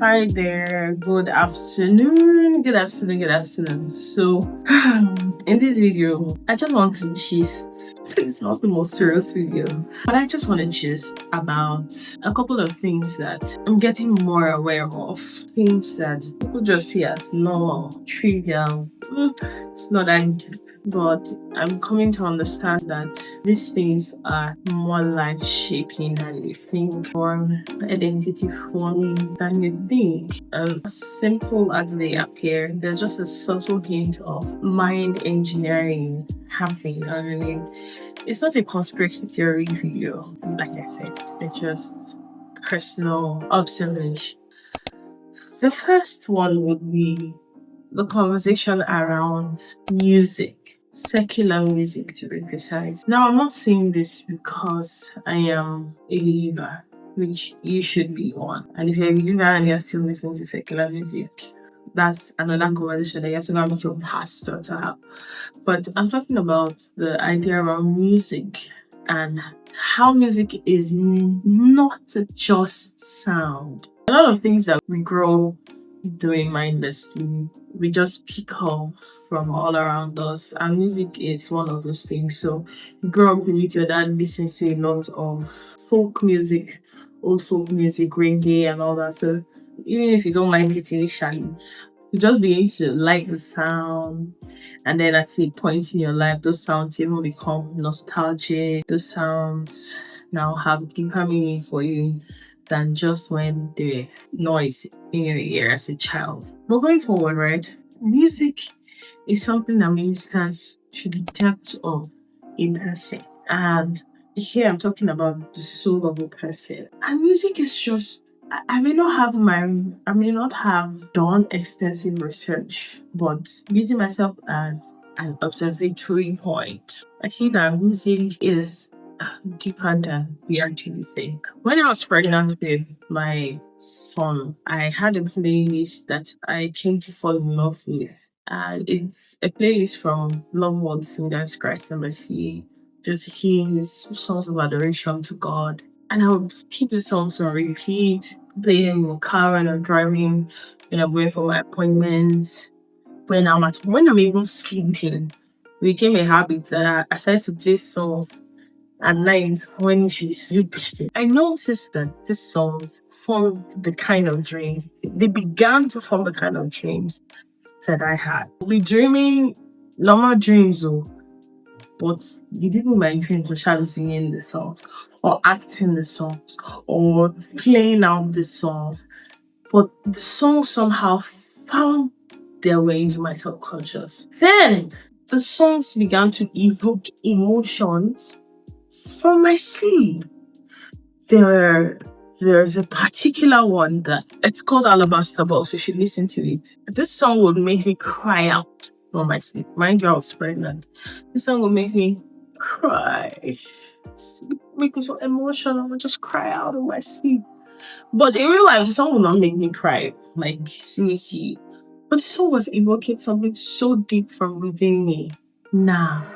Hi there, good afternoon, good afternoon, good afternoon. So, in this video, I just want to gist. It's not the most serious video, but I just want to gist about a couple of things that I'm getting more aware of. Things that people just see as normal, trivial. It's not that deep. But I'm coming to understand that these things are more life shaping than you think, or identity forming than you think. As simple as they appear, there's just a subtle hint of mind engineering happening. I mean, it's not a conspiracy theory video, like I said, it's just personal observations. The first one would be the conversation around music, secular music to be precise. Now, I'm not saying this because I am a believer, which you should be one. And if you're a believer and you're still listening to secular music, that's another conversation that you have to go with your pastor to have. But I'm talking about the idea around music and how music is not just sound. A lot of things that we grow doing mindlessly, we just pick up from all around us, and music is one of those things. So you grow up with your dad listens to a lot of folk music, old folk music, reggae and all that. So even if you don't like it initially, you just begin to like the sound, and then at a point in your life, those sounds even become nostalgic. Those sounds now have deeper meaning for you than just when the noise in your ear as a child. But going forward, right, music is something that ministers to the depth of a person. And here I'm talking about the soul of a person. And music is just I may not have done extensive research, but using myself as an observatory point, I see that music is deeper than we actually think. When I was pregnant with my son, I had a playlist that I came to fall in love with. And it's a playlist from Loveword singers, Christ and Mercy, just hymns, songs of adoration to God. And I would keep the songs on repeat, play them in the car when I'm driving, when I'm going for my appointments, when I'm even sleeping. It became a habit that I started to play songs at night when she's sleeping. I noticed that these songs formed the kind of dreams. They began to form the kind of dreams that I had. We dreaming normal dreams, but the people in my dreams were shadow singing the songs, or acting the songs, or playing out the songs. But the songs somehow found their way into my subconscious. Then the songs began to evoke emotions from my sleep. There's a particular one that it's called Alabaster Box. You should listen to it. This song would make me cry out from my sleep. Mind you, I was pregnant. This song would make me cry. Make me so emotional. I would just cry out in my sleep. But in real life, the song will not make me cry. Like, see. But the song was evoking something so deep from within me. Now,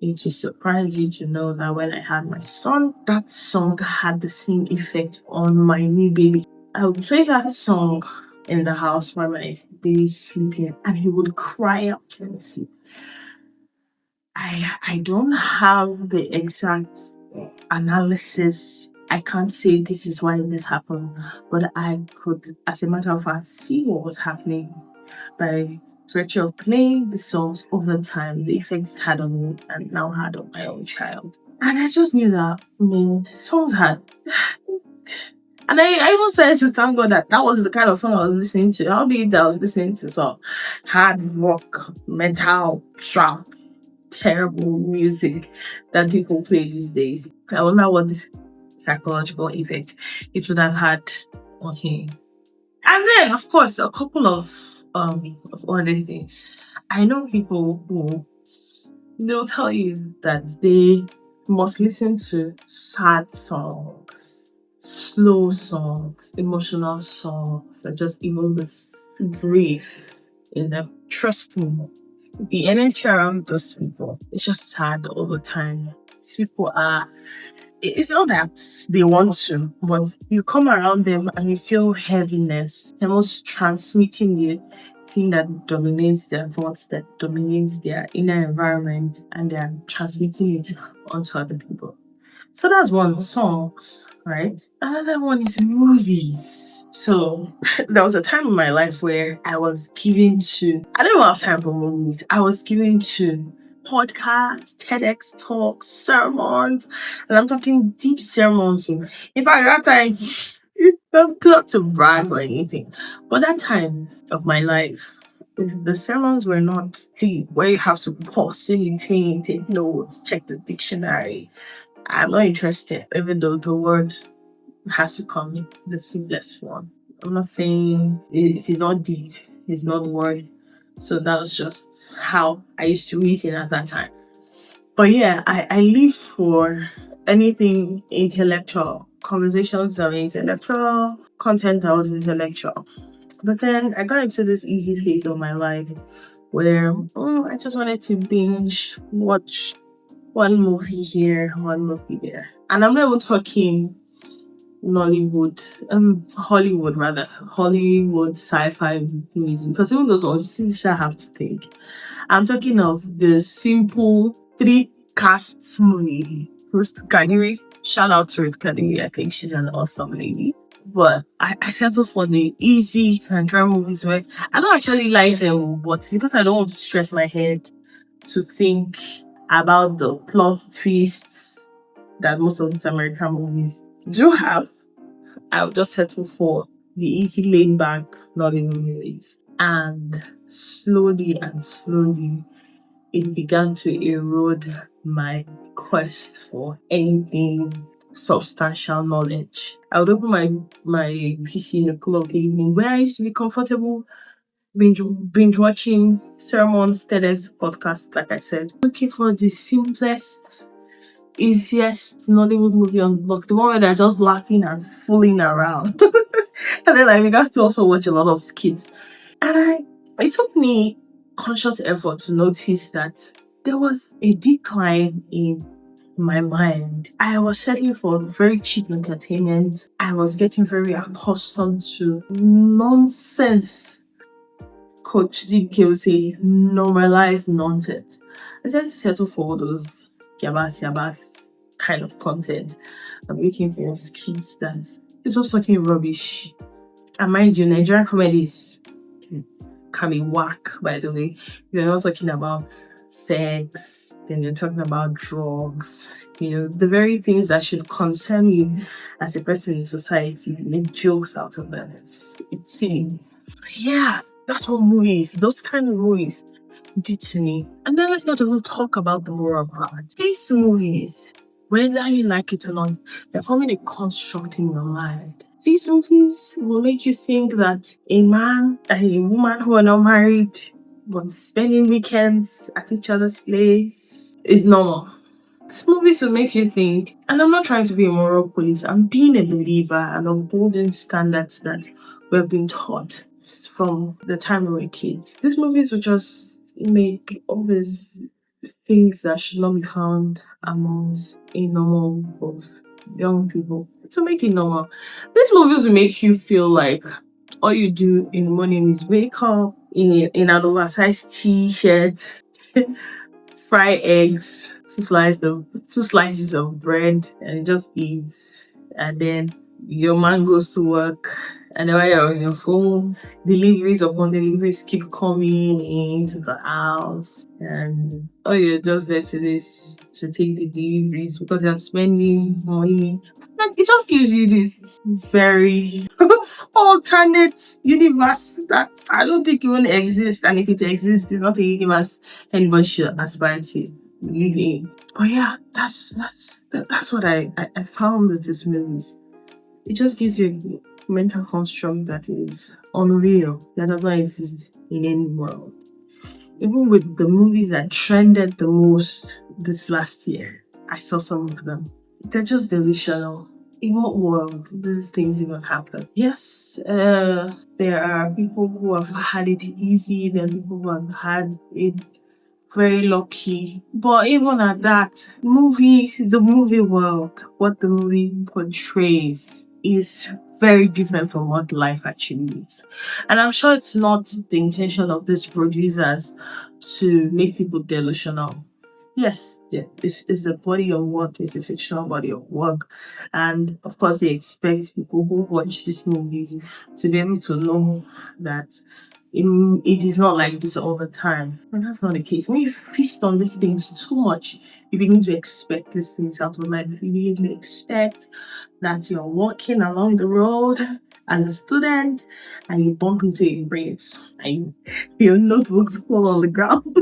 it will surprise you to know that when I had my son, that song had the same effect on my new baby. I would play that song in the house while my baby's sleeping, and he would cry out from his sleep. I don't have the exact analysis. I can't say this is why this happened, but I could, as a matter of fact, see what was happening by virtue of playing the songs over time, the effect it had on me and now had on my own child. And I just knew that, songs had. And I even said to thank God that was the kind of song I was listening to. How be it that I was listening to some hard rock, metal, trap, terrible music that people play these days. I wonder what psychological effect it would have had on him. And then, of course, a couple of other things. I know people who they'll tell you that they must listen to sad songs, slow songs, emotional songs that just evoke this grief in them. Trust me, the energy around those people is just sad all the time. These people are it's not that they want to, but you come around them and you feel heaviness. They're almost transmitting the thing that dominates their thoughts, that dominates their inner environment, and they're transmitting it onto other people. So that's one, songs, right? Another one is movies. So there was a time in my life where I was given to, I don't have time for movies. I was given to podcasts, TEDx talks, sermons, and I'm talking deep sermons. In fact, that time, not to brag or anything, but that time of my life, the sermons were not deep, where you have to pause, meditate, take notes, check the dictionary. I'm not interested, even though the word has to come in the simplest form. I'm not saying if it's not deep, it's not the word. So that was just how I used to reason at that time. But yeah, I lived for anything intellectual, conversations that were intellectual, content that was intellectual. But then I got into this easy phase of my life where I just wanted to binge watch one movie here, one movie there. And I'm not even talking Nollywood, Hollywood rather, Hollywood sci-fi movies, because even those ones you still have to think. I'm talking of the simple three casts movie. Ruth Kadiri, shout out to Ruth Kadiri, I think she's an awesome lady. But I settled for the easy and dry movies where I don't actually like them, but because I don't want to stress my head to think about the plot twists that most of these American movies do have, I'll just settle for the easy laid back Nollywood movies. And slowly, it began to erode my quest for anything substantial knowledge. I would open my PC in the cool of the evening where I used to be comfortable binge watching sermons, TEDx podcasts, like I said. Looking for the simplest, easiest Nollywood movie on block, the one where they're just laughing and fooling around. And then I began to also watch a lot of skits. And it took me conscious effort to notice that there was a decline in my mind. I was settling for very cheap entertainment. I was getting very accustomed to nonsense. Coach DK would say normalize nonsense. I said settle for all those yabas kind of content. I'm looking for skits that it's just talking rubbish. And mind you, Nigerian comedies can be whack, by the way. You're not talking about sex, then you're talking about drugs, the very things that should concern you as a person in society. You make jokes out of them. It's silly. Yeah, that's what movies, those kind of movies did to me. And then let's not even talk about the moral part. These movies, whether you like it or not, they're forming a construct in your mind. These movies will make you think that a man and a woman who are not married but spending weekends at each other's place is normal. These movies will make you think, and I'm not trying to be a moral police, I'm being a believer and upholding standards that we've been taught from the time we were kids. These movies will just make all these things that should not be found amongst a normal of young people to make it normal. These movies will make you feel like all you do in the morning is wake up in an oversized t-shirt, fry eggs, two slices of bread, and just eat. And then your man goes to work, and then while you're on your phone, deliveries upon deliveries keep coming into the house, and you're just there to take the deliveries because you're spending money. Like, it just gives you this very alternate universe that I don't think even exists, and if it exists, it's not a universe anybody should aspire to live in. But yeah, that's what I found with these movies. It just gives you a mental construct that is unreal, that does not exist in any world. Even with the movies that trended the most this last year, I saw some of them. They're just delusional. In what world these things even happen? Yes, there are people who have had it easy, there are people who have had it very lucky. But even at that, the movie world, what the movie portrays is very different from what life actually is. And I'm sure it's not the intention of these producers to make people delusional. Yes, yeah, it's a body of work, it's a fictional body of work. And of course, they expect people who watch these movies to be able to know that it is not like this all the time. And that's not the case. When you feast on these things too much, you begin to expect these things out of life. You begin to expect that you're walking along the road as a student and you bump into a breeze and your notebooks fall on the ground.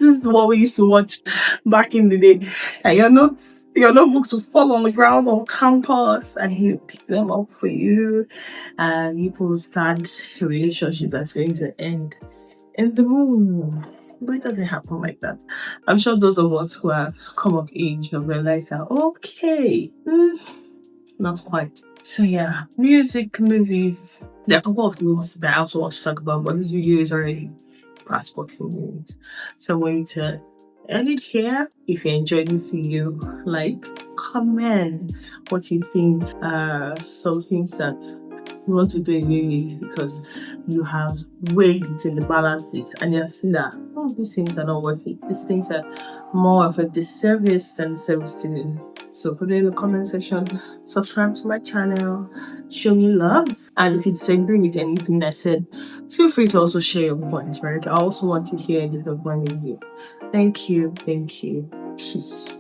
This is what we used to watch back in the day. And your notebooks will fall on the ground on campus and he'll pick them up for you and you will start a relationship that's going to end in the moon. But it doesn't happen like that. I'm sure those of us who have come of age have realized that okay, not quite. So yeah, music, movies. There are a couple of things that I also want to talk about, but this video is already past 14 minutes. So I'm going to end it here. If you enjoyed this video, like, comment what you think. Some things that you want to do away with because you have weighed it in the balances and you have seen that these things are not worth it. These things are more of a disservice than service to me. So put it in the comment section, subscribe to my channel, show me love, and if you disagree with anything I said, feel free to also share your points, right? I also want to hear a different point of view. Thank you, peace.